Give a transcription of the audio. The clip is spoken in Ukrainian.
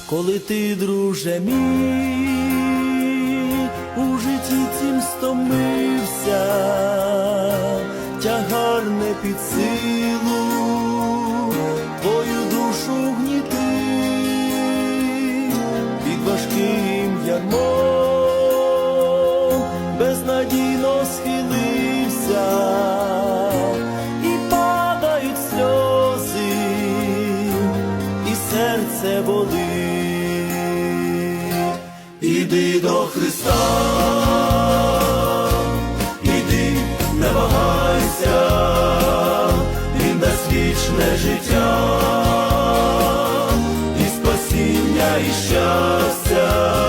Коли ти, друже мій, у житті цім стомився, тягар не під силу, твою душу гнітить, під важким ярмом безнадійно схилився, і падають сльози, і серце болить. Іди до Христа, іди, не вагайся, Він дасть вічне життя, і спасіння, і щастя.